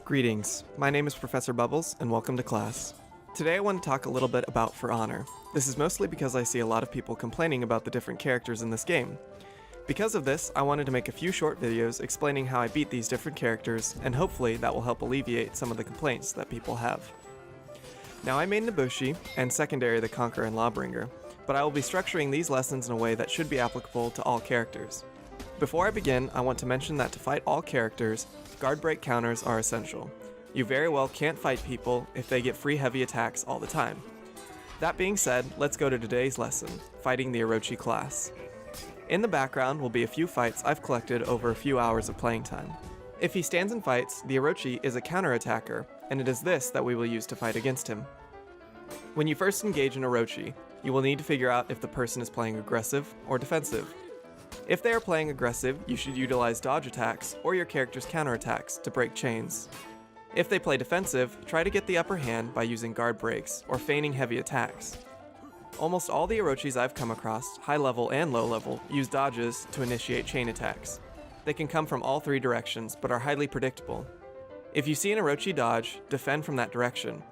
Greetings, my name is Professor Bubbles, and welcome to class. Today I want to talk a little bit about For Honor. This is mostly because I see a lot of people complaining about the different characters in this game. Because of this, I wanted to make a few short videos explaining how I beat these different characters, and hopefully that will help alleviate some of the complaints that people have. Now I made Nobushi, and secondary the Conqueror and Lawbringer, but I will be structuring these lessons in a way that should be applicable to all characters. Before I begin, I want to mention that to fight all characters, guard break counters are essential. You very well can't fight people if they get free heavy attacks all the time. That being said, let's go to today's lesson, fighting the Orochi class. In the background will be a few fights I've collected over a few hours of playing time. If he stands and fights, the Orochi is a counter-attacker, and it is this that we will use to fight against him. When you first engage an Orochi, you will need to figure out if the person is playing aggressive or defensive. If they are playing aggressive, you should utilize dodge attacks or your character's counterattacks to break chains. If they play defensive, try to get the upper hand by using guard breaks or feigning heavy attacks. Almost all the Orochis I've come across, high level and low level, use dodges to initiate chain attacks. They can come from all three directions, but are highly predictable. If you see an Orochi dodge, defend from that direction.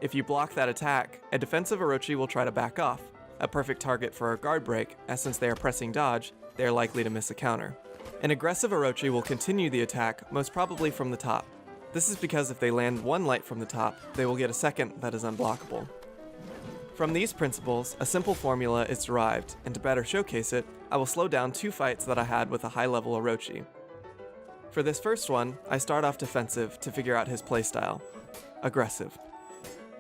If you block that attack, a defensive Orochi will try to back off, a perfect target for a guard break, as since they are pressing dodge, they are likely to miss a counter. An aggressive Orochi will continue the attack, most probably from the top. This is because if they land one light from the top, they will get a second that is unblockable. From these principles, a simple formula is derived, and to better showcase it, I will slow down two fights that I had with a high-level Orochi. For this first one, I start off defensive to figure out his playstyle. Aggressive.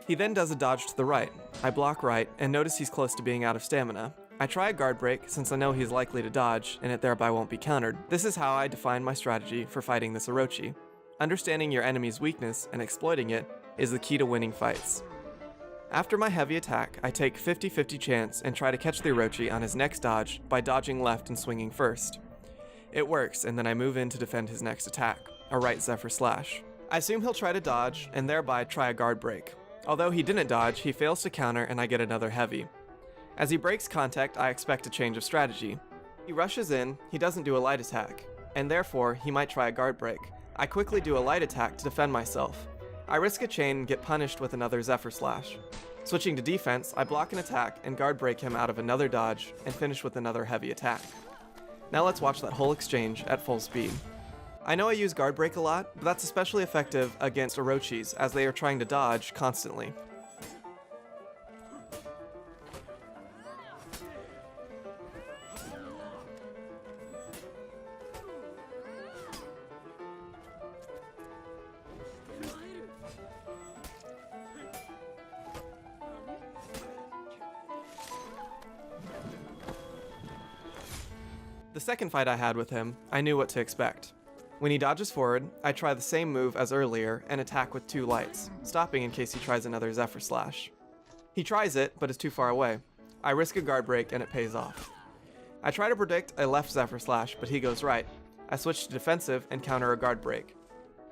He then does a dodge to the right. I block right, and notice he's close to being out of stamina. I try a guard break since I know he's likely to dodge, and it thereby won't be countered. This is how I define my strategy for fighting this Orochi. Understanding your enemy's weakness and exploiting it is the key to winning fights. After my heavy attack, I take 50-50 chance and try to catch the Orochi on his next dodge by dodging left and swinging first. It works, and then I move in to defend his next attack, a right Zephyr Slash. I assume he'll try to dodge, and thereby try a guard break. Although he didn't dodge, he fails to counter and I get another heavy. As he breaks contact, I expect a change of strategy. He rushes in, he doesn't do a light attack, and therefore he might try a guard break. I quickly do a light attack to defend myself. I risk a chain and get punished with another Zephyr Slash. Switching to defense, I block an attack and guard break him out of another dodge and finish with another heavy attack. Now let's watch that whole exchange at full speed. I know I use guard break a lot, but that's especially effective against Orochis as they are trying to dodge constantly. The second fight I had with him, I knew what to expect. When he dodges forward, I try the same move as earlier and attack with two lights, stopping in case he tries another Zephyr Slash. He tries it, but is too far away. I risk a guard break and it pays off. I try to predict a left Zephyr Slash, but he goes right. I switch to defensive and counter a guard break.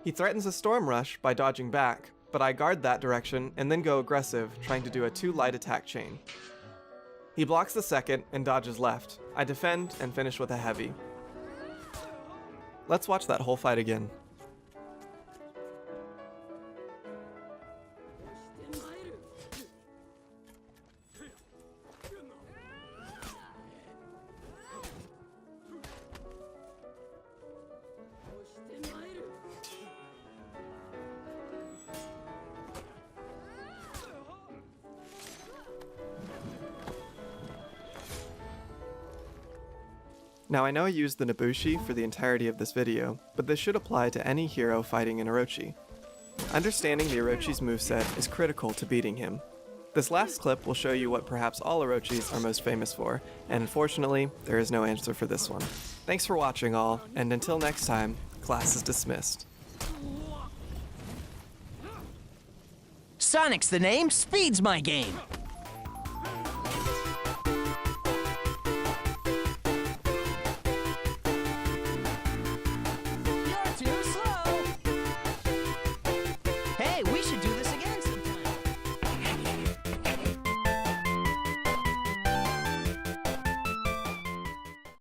He threatens a Storm Rush by dodging back, but I guard that direction and then go aggressive, trying to do a two light attack chain. He blocks the second and dodges left. I defend and finish with a heavy. Let's watch that whole fight again. Now I know I used the Nobushi for the entirety of this video, but this should apply to any hero fighting an Orochi. Understanding the Orochi's moveset is critical to beating him. This last clip will show you what perhaps all Orochis are most famous for, and unfortunately, there is no answer for this one. Thanks for watching all, and until next time, class is dismissed. Sonic's the name, speed's my game.